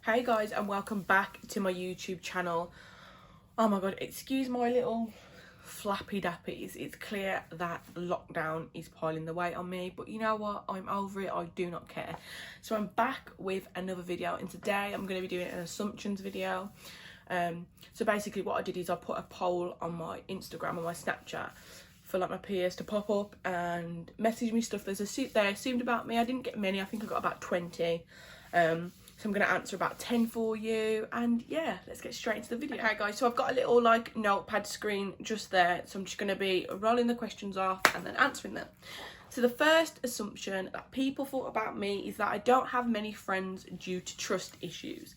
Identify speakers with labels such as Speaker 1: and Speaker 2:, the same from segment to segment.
Speaker 1: Hey guys, and welcome back to my YouTube channel. Oh my god, excuse my little flappy dappies. It's clear that lockdown is piling the weight on me, but you know what? I'm over it. I do not care. So I'm back with another video, and today I'm going to be doing an assumptions video. So basically what I did is I put a poll on my Instagram and my Snapchat for like my peers to pop up and message me stuff they assumed about me. I didn't get many. I think I got about 20. So I'm going to answer about 10 for you, and yeah, let's get straight into the video. Okay guys, so I've got a little like notepad screen just there, so I'm just going to be rolling the questions off and then answering them. So the first assumption that people thought about me is that I don't have many friends due to trust issues.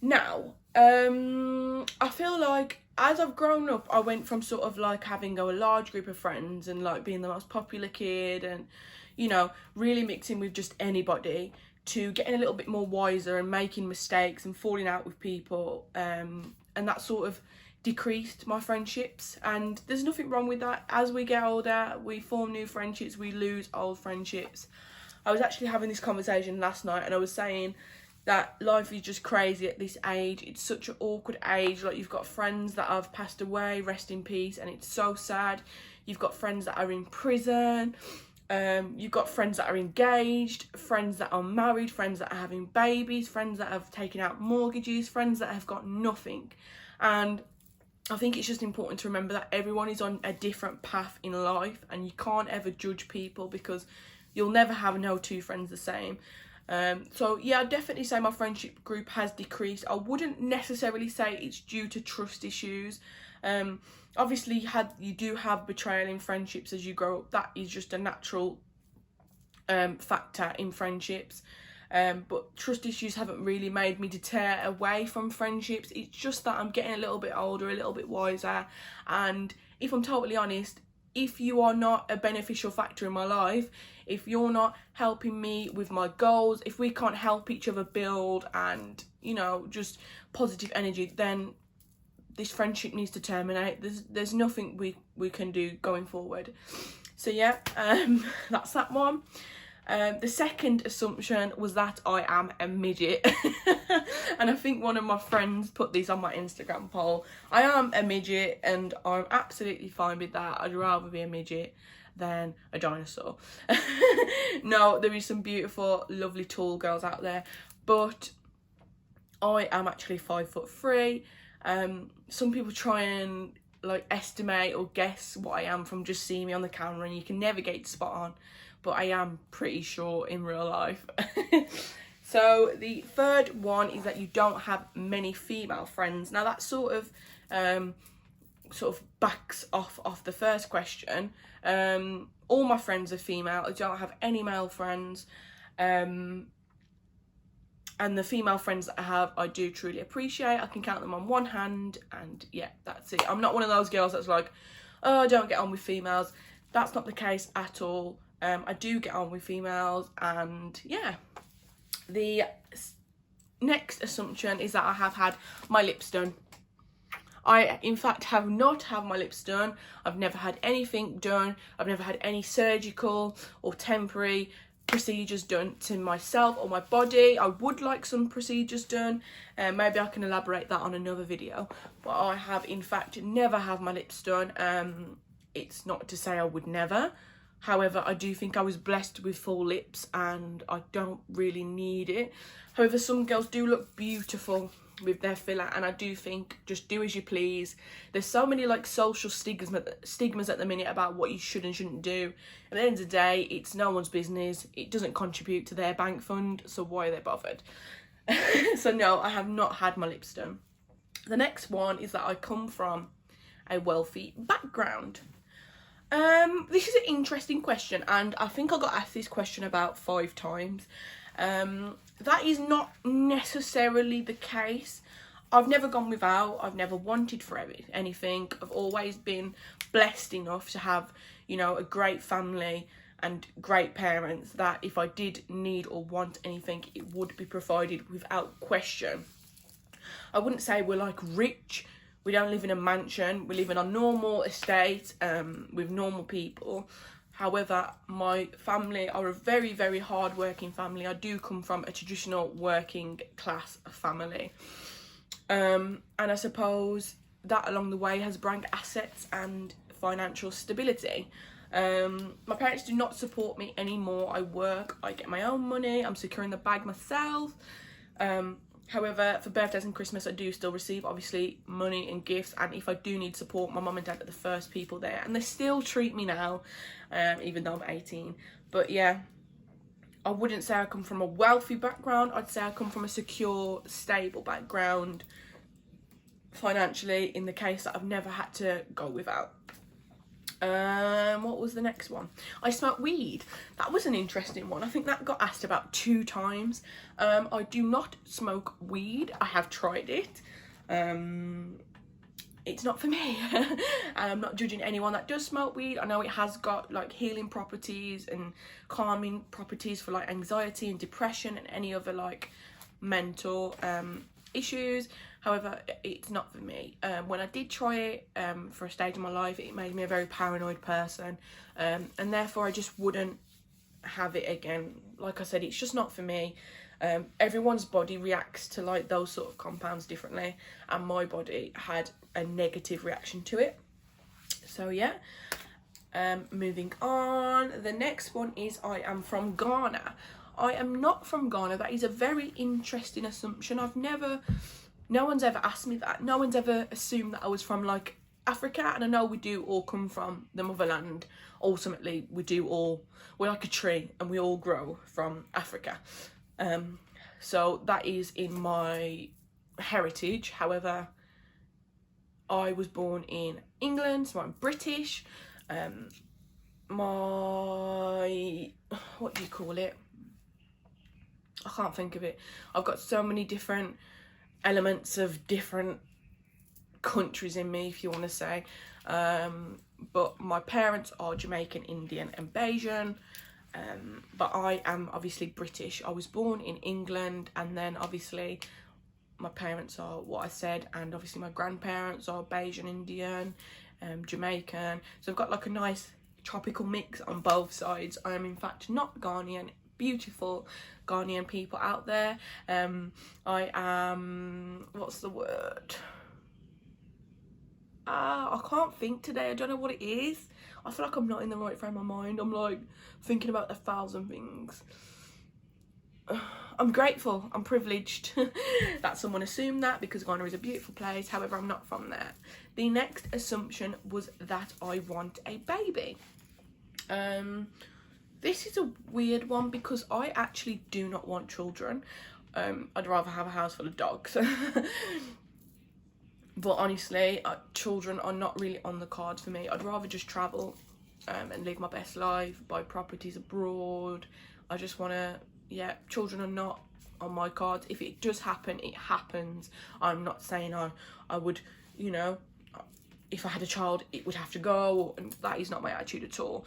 Speaker 1: Now, I feel like as I've grown up, I went from sort of like having a large group of friends and like being the most popular kid and, you know, really mixing with just anybody, to getting a little bit more wiser and making mistakes and falling out with people, and that sort of decreased my friendships. And there's nothing wrong with that. As we get older, we form new friendships, we lose old friendships. I was actually having this conversation last night, and I was saying that life is just crazy at this age. It's such an awkward age. Like, you've got friends that have passed away, rest in peace, and it's so sad. You've got friends that are in prison. You've got friends that are engaged, friends that are married, friends that are having babies, friends that have taken out mortgages, friends that have got nothing. And I think it's just important to remember that everyone is on a different path in life, and you can't ever judge people because you'll never have no two friends the same. So yeah, I'd definitely say my friendship group has decreased. I wouldn't necessarily say it's due to trust issues. Obviously you do have betrayal in friendships as you grow up. That is just a natural factor in friendships. But trust issues haven't really made me deter away from friendships. It's just that I'm getting a little bit older, a little bit wiser, and if I'm totally honest, if you are not a beneficial factor in my life, if you're not helping me with my goals, if we can't help each other build and, you know, just positive energy, then this friendship needs to terminate. There's nothing we can do going forward. So yeah, that's that one. The second assumption was that I am a midget. And I think one of my friends put this on my Instagram poll. I am a midget, and I'm absolutely fine with that. I'd rather be a midget than a dinosaur. No, there is some beautiful, lovely, tall girls out there, but I am actually 5'3". Some people try and like estimate or guess what I am from just seeing me on the camera, and you can never get it spot on, but I am pretty short in real life. So the third one is that you don't have many female friends. Now that sort of backs off the first question. All my friends are female. I don't have any male friends. And the female friends that I have, I do truly appreciate. I can count them on one hand, and yeah, that's it. I'm not one of those girls that's like, oh, I don't get on with females. That's not the case at all. I do get on with females, and yeah. The next assumption is that I have had my lips done. I, in fact, have not had my lips done. I've never had anything done. I've never had any surgical or temporary procedures done to myself or my body. I would like some procedures done. Maybe I can elaborate that on another video. But I have, in fact, never had my lips done. It's not to say I would never. However, I do think I was blessed with full lips, and I don't really need it. However, some girls do look beautiful with their filler, and I do think just do as you please. There's so many like social stigmas at the minute about what you should and shouldn't do. At the end of the day, it's no one's business. It doesn't contribute to their bank fund, so why are they bothered? So no, I have not had my lips done. The next one is that I come from a wealthy background. This is an interesting question, and I think I got asked this question about 5 times. That is not necessarily the case. I've never gone without. I've never wanted for anything. I've always been blessed enough to have, you know, a great family and great parents that if I did need or want anything, it would be provided without question. I wouldn't say we're like rich. We don't live in a mansion. We live in a normal estate with normal people. However, my family are a very, very hard working family. I do come from a traditional working class family. And I suppose that along the way has brought assets and financial stability. My parents do not support me anymore. I work, I get my own money, I'm securing the bag myself. However, for birthdays and Christmas, I do still receive, obviously, money and gifts. And if I do need support, my mum and dad are the first people there. And they still treat me now, even though I'm 18. But yeah, I wouldn't say I come from a wealthy background. I'd say I come from a secure, stable background financially, in the case that I've never had to go without. What was the next one? I smoke weed. That was an interesting one. I think that got asked about 2 times. I do not smoke weed. I have tried it. It's not for me. I'm not judging anyone that does smoke weed. I know it has got like healing properties and calming properties for like anxiety and depression and any other like mental issues. However, it's not for me. When I did try it for a stage in my life, it made me a very paranoid person, and therefore I just wouldn't have it again. Like I said, it's just not for me. Everyone's body reacts to like those sort of compounds differently, and my body had a negative reaction to it. So yeah, moving on. The next one is I am from Ghana. I am not from Ghana. That is a very interesting assumption. No one's ever asked me that. No one's ever assumed that I was from like Africa. And I know we do all come from the motherland. Ultimately, we're like a tree and we all grow from Africa. So that is in my heritage. However, I was born in England, so I'm British. What do you call it? I can't think of it. I've got so many different elements of different countries in me, if you want to say. But my parents are Jamaican, Indian and Bajan. But I am obviously British. I was born in England, and then obviously my parents are what I said, and obviously my grandparents are Bajan, Indian, Jamaican. So I've got like a nice tropical mix on both sides. I am in fact not Ghanaian. Beautiful Ghanaian people out there. I am, what's the word? I can't think today. I don't know what it is. I feel like I'm not in the right frame of mind. I'm like thinking about 1,000 things. I'm grateful, I'm privileged that someone assumed that, because Ghana is a beautiful place. However, I'm not from there. The next assumption was that I want a baby. This is a weird one because I actually do not want children. I'd rather have a house full of dogs. But honestly, children are not really on the cards for me. I'd rather just travel and live my best life, buy properties abroad. I just want to, yeah, children are not on my cards. If it does happen, it happens. I'm not saying I would, you know, if I had a child, it would have to go. And that is not my attitude at all.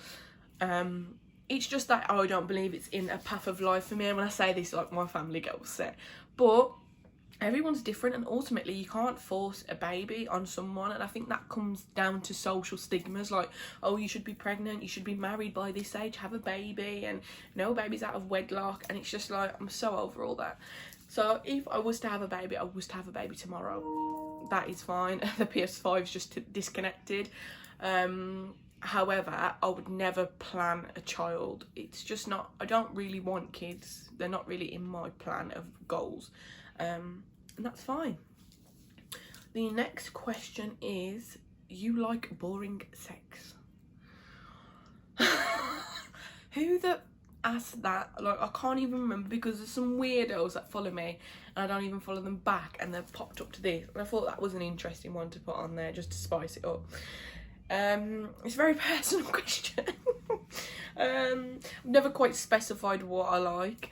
Speaker 1: It's just that I don't believe it's in a path of life for me. And when I say this, like, my family get upset. But everyone's different, and ultimately you can't force a baby on someone. And I think that comes down to social stigmas, like, oh, you should be pregnant, you should be married by this age, have a baby, and no babies out of wedlock. And it's just like, I'm so over all that. So if I was to have a baby, I was to have a baby tomorrow. That is fine. The PS5's just disconnected. However, I would never plan a child. It's just not, I don't really want kids. They're not really in my plan of goals. And that's fine. The next question is, you like boring sex? Who the asked that? Like, I can't even remember, because there's some weirdos that follow me and I don't even follow them back, and they've popped up to this, and I thought that was an interesting one to put on there just to spice it up. It's a very personal question. I've never quite specified what I like.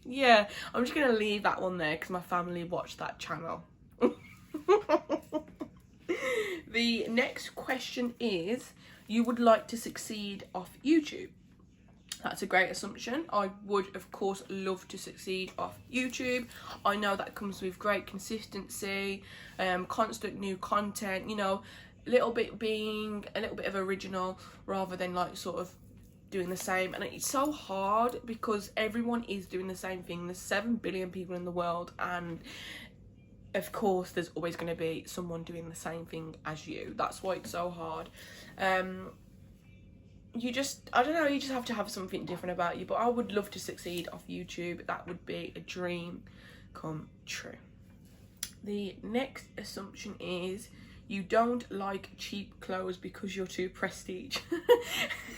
Speaker 1: Yeah, I'm just gonna leave that one there because my family watch that channel. The next question is, you would like to succeed off YouTube? That's a great assumption. I would, of course, love to succeed off YouTube. I know that comes with great consistency, constant new content, you know, little bit being a little bit of original rather than like sort of doing the same. And it's so hard because everyone is doing the same thing. There's 7 billion people in the world, and of course there's always going to be someone doing the same thing as you. That's why it's so hard. You just, I don't know, you just have to have something different about you. But I would love to succeed off YouTube. That would be a dream come true. The next assumption is you don't like cheap clothes because you're too prestige.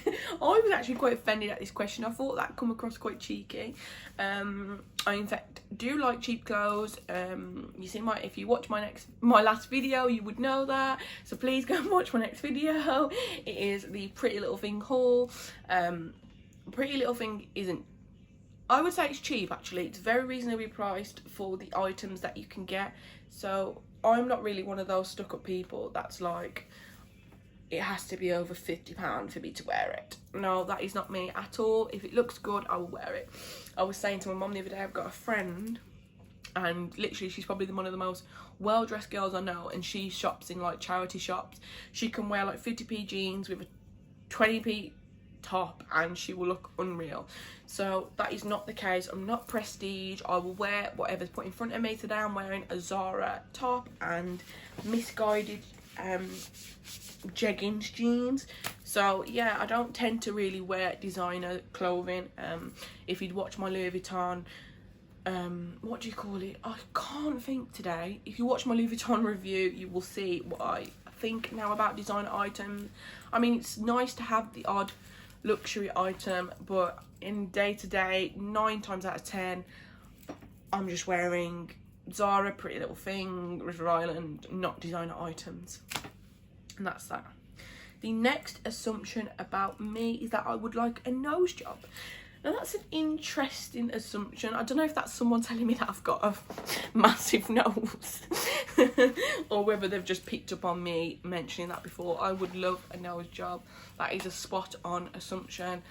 Speaker 1: I was actually quite offended at this question. I thought that come across quite cheeky. I in fact do like cheap clothes. You see, if you watch my last video, you would know that. So please go and watch my next video. It is the Pretty Little Thing haul. Pretty Little Thing isn't, I would say it's cheap actually. It's very reasonably priced for the items that you can get. So I'm not really one of those stuck up people that's like, it has to be over £50 for me to wear it. No, that is not me at all. If it looks good, I will wear it. I was saying to my mum the other day, I've got a friend, and literally she's probably one of the most well-dressed girls I know, and she shops in like charity shops. She can wear like 50p jeans with a 20p top and she will look unreal. So that is not the case. I'm not prestige. I will wear whatever's put in front of me. Today I'm wearing a Zara top and misguided jeggings jeans. So yeah, I don't tend to really wear designer clothing. If you'd watch my Louis Vuitton, what do you call it, I can't think today. If you watch my Louis Vuitton review, you will see what I think now about designer items. I mean, it's nice to have the odd luxury item, but in day to day, 9 times out of 10, I'm just wearing Zara, Pretty Little Thing, River Island, not designer items. And that's that. The next assumption about me is that I would like a nose job. Now that's an interesting assumption. I don't know if that's someone telling me that I've got a massive nose or whether they've just picked up on me mentioning that before. I would love a nose job. That is a spot on assumption.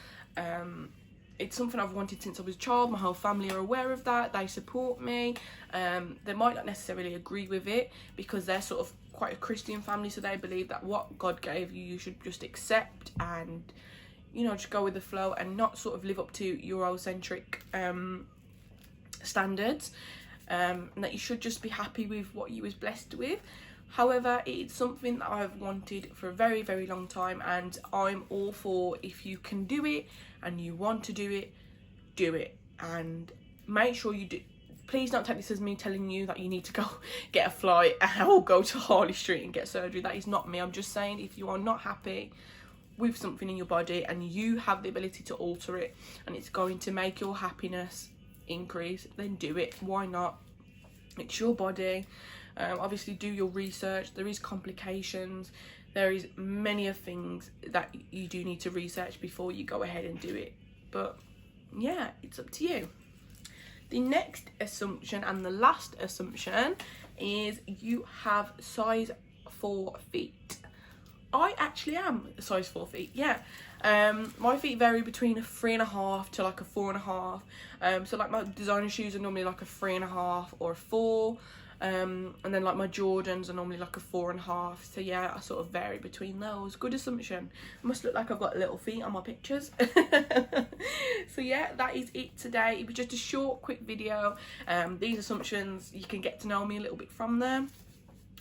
Speaker 1: It's something I've wanted since I was a child. My whole family are aware of that. They support me. They might not necessarily agree with it because they're sort of quite a Christian family, so they believe that what God gave you, you should just accept and, you know, just go with the flow and not sort of live up to Eurocentric standards, and that you should just be happy with what you was blessed with. However, it's something that I've wanted for a very, very long time, and I'm all for, if you can do it and you want to do it, and make sure you do. Please don't take this as me telling you that you need to go get a flight or go to Harley Street and get surgery. That is not me. I'm just saying, if you are not happy with something in your body and you have the ability to alter it and it's going to make your happiness increase, then do it. Why not? It's your body. Obviously do your research. There is complications. There is many of things that you do need to research before you go ahead and do it. But yeah, it's up to you. The next assumption and the last assumption is you have size 4 feet. I actually am a size 4 feet, yeah. My feet vary between a 3.5 to like a 4.5. So like my designer shoes are normally like a 3.5 or a 4. And then like my Jordans are normally like a 4.5. So yeah, I sort of vary between those. Good assumption. It must look like I've got little feet on my pictures. So yeah, that is it today. It was just a short, quick video. These assumptions, you can get to know me a little bit from them.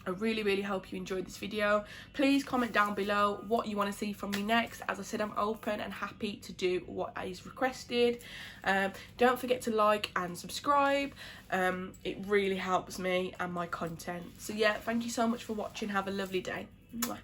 Speaker 1: I really, really hope you enjoyed this video. Please comment down below what you want to see from me next. As I said, I'm open and happy to do what is requested. Don't forget to like and subscribe. It really helps me and my content. So yeah, thank you so much for watching. Have a lovely day. Mwah.